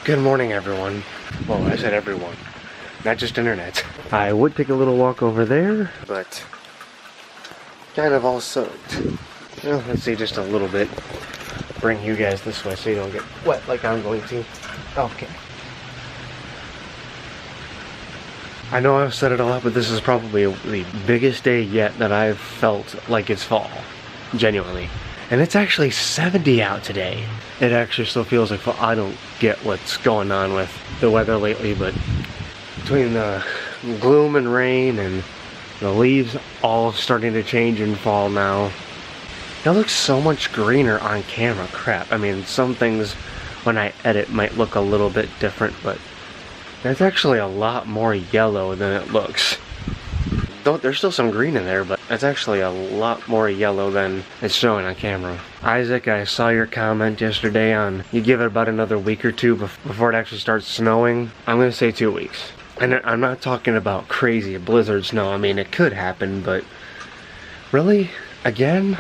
Good morning, everyone. Well, I said everyone, not just internet. I would take a little walk over there, but kind of all soaked. Well, let's see, just a little bit. Bring you guys this way so you don't get wet like I'm going to. Okay. I know I've said it a lot, but this is probably the biggest day yet that I've felt like it's fall. Genuinely. And it's actually 70 out today. It actually still feels like fall. I don't get what's going on with the weather lately, but between the gloom and rain and the leaves all starting to change in fall now, it looks so much greener on camera. Crap. I mean, some things when I edit might look a little bit different, but it's actually a lot more yellow than it looks. There's still some green in there, but it's actually a lot more yellow than it's showing on camera. Isaac, I saw your comment yesterday on you give it about another week or two before it actually starts snowing. I'm gonna say 2 weeks. And I'm not talking about crazy blizzard snow. I mean, it could happen, but really? Again?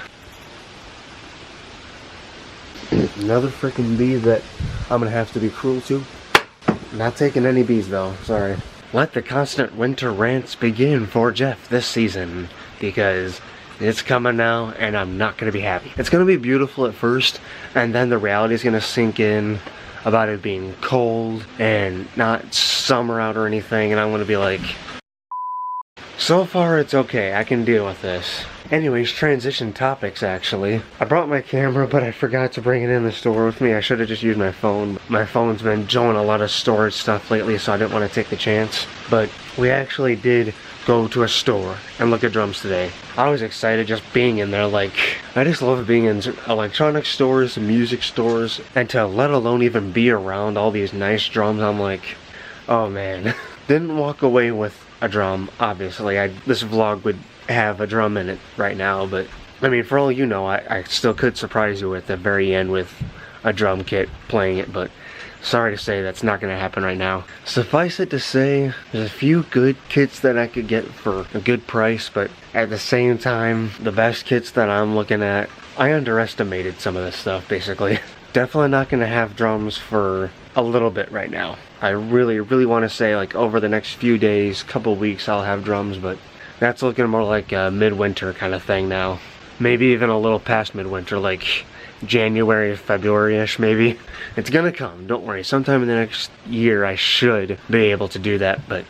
Another freaking bee that I'm gonna have to be cruel to. Not taking any bees though, sorry. Let the constant winter rants begin for Jeff this season, because it's coming now and I'm not going to be happy. It's going to be beautiful at first, and then the reality is going to sink in about it being cold and not summer out or anything, and I'm going to be like, so far it's okay, I can deal with this. Anyways, transition topics actually. I brought my camera, but I forgot to bring it in the store with me. I should have just used my phone. My phone's been showing a lot of storage stuff lately, so I didn't want to take the chance. But we actually did go to a store and look at drums today. I was excited just being in there. Like, I just love being in electronic stores, music stores, and to let alone even be around all these nice drums. I'm like, oh man. Didn't walk away with a drum, obviously. This vlog would have a drum in it right now, but I mean, for all you know, I still could surprise you at the very end with a drum kit playing it, but sorry to say that's not going to happen right now. Suffice it to say, there's a few good kits that I could get for a good price, but at the same time, the best kits that I'm looking at, I underestimated some of this stuff, basically. Definitely not going to have drums for a little bit right now. I really want to say, like, over the next few days, couple weeks, I'll have drums, but that's looking more like a midwinter kind of thing now. Maybe even a little past midwinter, like January, February-ish maybe. It's gonna come, don't worry. Sometime in the next year I should be able to do that, but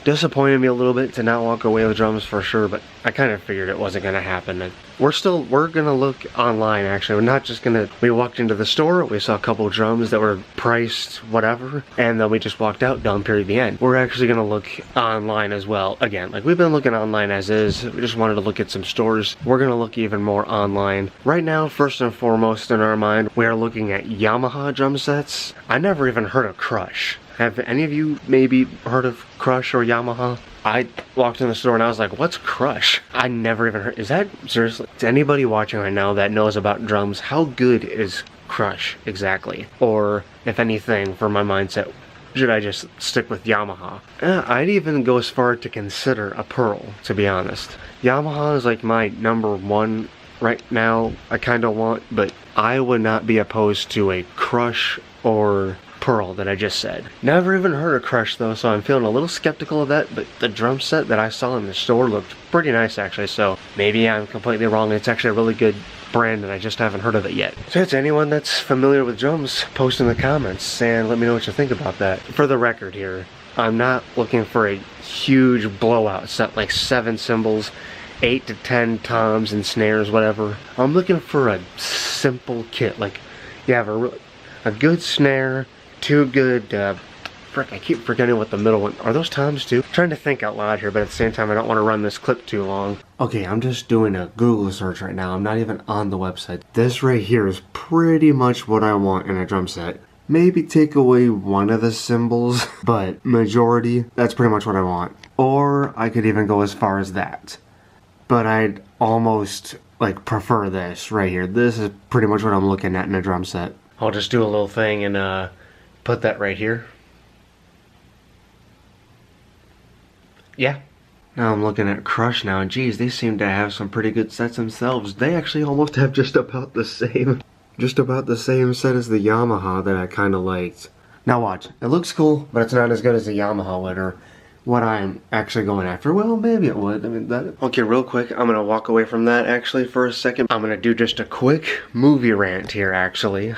disappointed me a little bit to not walk away with drums for sure, but I kind of figured it wasn't gonna happen. We're gonna look online actually. We're not just gonna, we walked into the store, we saw a couple drums that were priced whatever, and then we just walked out, done, period, the end. We're actually gonna look online as well. Again, like we've been looking online as is, we just wanted to look at some stores. We're gonna look even more online. Right now, first and foremost in our mind, we are looking at Yamaha drum sets. I never even heard of Crush. Have any of you maybe heard of Crush or Yamaha? I walked in the store and I was like, what's Crush? I never even heard. Is that seriously? To anybody watching right now that knows about drums, how good is Crush exactly? Or if anything, for my mindset, should I just stick with Yamaha? I'd even go as far to consider a Pearl, to be honest. Yamaha is like my number one right now. I kind of want, but I would not be opposed to a Crush or Pearl that I just said. Never even heard of Crush though, so I'm feeling a little skeptical of that, but the drum set that I saw in the store looked pretty nice actually, so maybe I'm completely wrong. It's actually a really good brand and I just haven't heard of it yet. So to anyone that's familiar with drums, post in the comments and let me know what you think about that. For the record here, I'm not looking for a huge blowout set like 7 cymbals, 8 to 10 toms and snares, whatever. I'm looking for a simple kit, like you have a good snare, 2 good, frick, I keep forgetting what the middle one, are those toms too? I'm trying to think out loud here, but at the same time I don't want to run this clip too long. Okay, I'm just doing a Google search right now, I'm not even on the website. This right here is pretty much what I want in a drum set. Maybe take away one of the cymbals, but majority, that's pretty much what I want. Or I could even go as far as that. But I'd almost, like, prefer this right here. This is pretty much what I'm looking at in a drum set. I'll just do a little thing and, put that right here. Yeah. Now I'm looking at Crush now, and geez, they seem to have some pretty good sets themselves. They actually almost have just about the same set as the Yamaha that I kind of liked. Now watch, it looks cool, but it's not as good as the Yamaha would, or what I'm actually going after. Well, maybe it would. I mean, that... Okay, real quick, I'm gonna walk away from that actually for a second. I'm gonna do just a quick movie rant here, actually.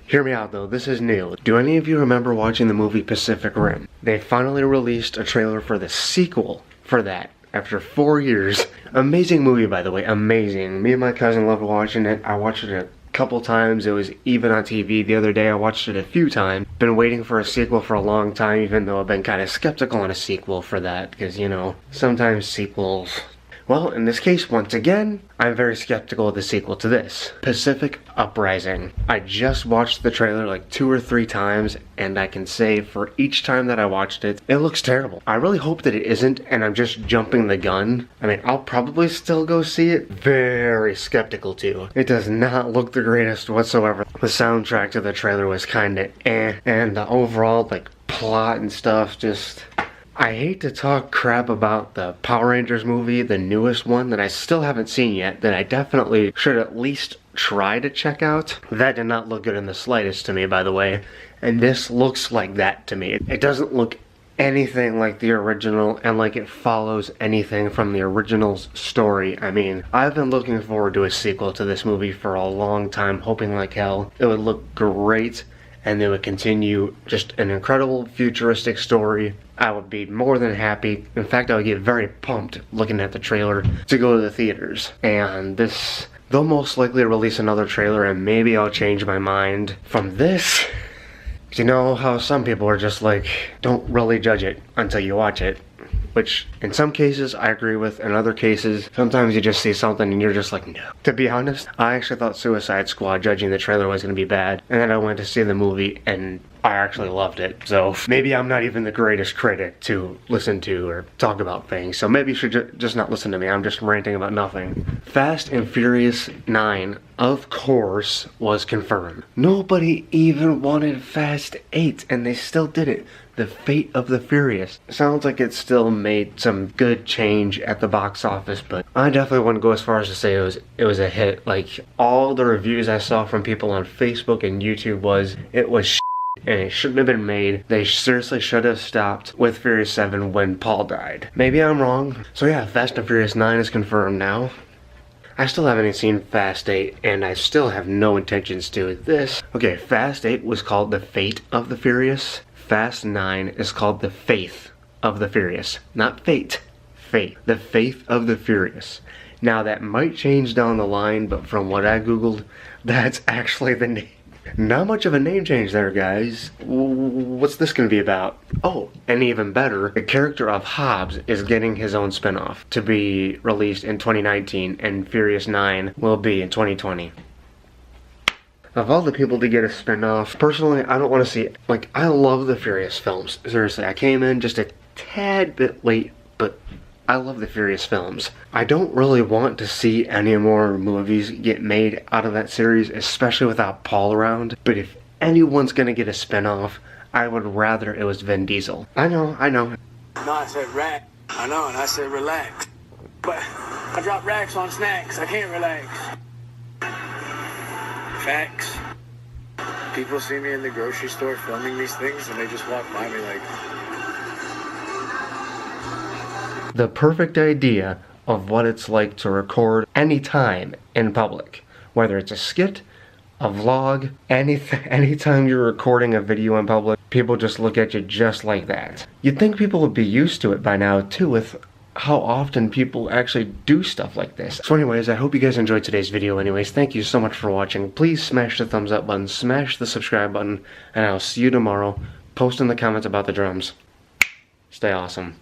Hear me out though, this is new. Do any of you remember watching the movie Pacific Rim? They finally released a trailer for the sequel for that after 4 years. Amazing movie, by the way, amazing. Me and my cousin loved watching it. I watched it a couple times. It was even on TV the other day. I watched it a few times. Been waiting for a sequel for a long time, even though I've been kind of skeptical on a sequel for that, because, you know, sometimes sequels... Well, in this case, once again, I'm very skeptical of the sequel to this, Pacific Uprising. I just watched the trailer like 2 or 3 times, and I can say for each time that I watched it, it looks terrible. I really hope that it isn't, and I'm just jumping the gun. I mean, I'll probably still go see it. Very skeptical too. It does not look the greatest whatsoever. The soundtrack to the trailer was kinda and the overall, like, plot and stuff just... I hate to talk crap about the Power Rangers movie, the newest one that I still haven't seen yet, that I definitely should at least try to check out. That did not look good in the slightest to me, by the way, and this looks like that to me. It doesn't look anything like the original, and like it follows anything from the original's story. I mean, I've been looking forward to a sequel to this movie for a long time, hoping like hell it would look great, and they would continue just an incredible futuristic story. I would be more than happy. In fact, I would get very pumped looking at the trailer to go to the theaters. And this, they'll most likely release another trailer, and maybe I'll change my mind from this. You know how some people are just like, don't really judge it until you watch it. Which, in some cases, I agree with. In other cases, sometimes you just see something and you're just like, no. To be honest, I actually thought Suicide Squad judging the trailer was going to be bad. And then I went to see the movie and I actually loved it. So maybe I'm not even the greatest critic to listen to or talk about things. So maybe you should just not listen to me. I'm just ranting about nothing. Fast and Furious 9, of course, was confirmed. Nobody even wanted Fast 8 and they still did it. The Fate of the Furious. Sounds like it still made some good change at the box office, but I definitely wouldn't go as far as to say it was a hit. Like, all the reviews I saw from people on Facebook and YouTube was, it was shit and it shouldn't have been made. They seriously should have stopped with Furious 7 when Paul died. Maybe I'm wrong. So yeah, Fast and Furious 9 is confirmed now. I still haven't even seen Fast 8, and I still have no intentions to. This. Okay, Fast 8 was called The Fate of the Furious. Fast 9 is called The Faith of the Furious. Not Fate. Faith. The Faith of the Furious. Now that might change down the line, but from what I googled, that's actually the name. Not much of a name change there, guys. What's this gonna be about? Oh, and even better, the character of Hobbs is getting his own spin-off to be released in 2019, and Furious 9 will be in 2020. Of all the people to get a spin-off, personally, I don't want to see it. Like, I love the Furious films. Seriously, I came in just a tad bit late, but I love the Furious films. I don't really want to see any more movies get made out of that series, especially without Paul around. But if anyone's gonna get a spin-off, I would rather it was Vin Diesel. I know. No, I said rack. I know, and I said relax. But I dropped racks on snacks. I can't relax. Facts. People see me in the grocery store filming these things and they just walk by me like... The perfect idea of what it's like to record anytime in public. Whether it's a skit, a vlog, anytime you're recording a video in public, people just look at you just like that. You'd think people would be used to it by now too, with how often people actually do stuff like this. So anyways, I hope you guys enjoyed today's video anyways. Thank you so much for watching. Please smash the thumbs up button, smash the subscribe button, and I'll see you tomorrow. Post in the comments about the drums. Stay awesome.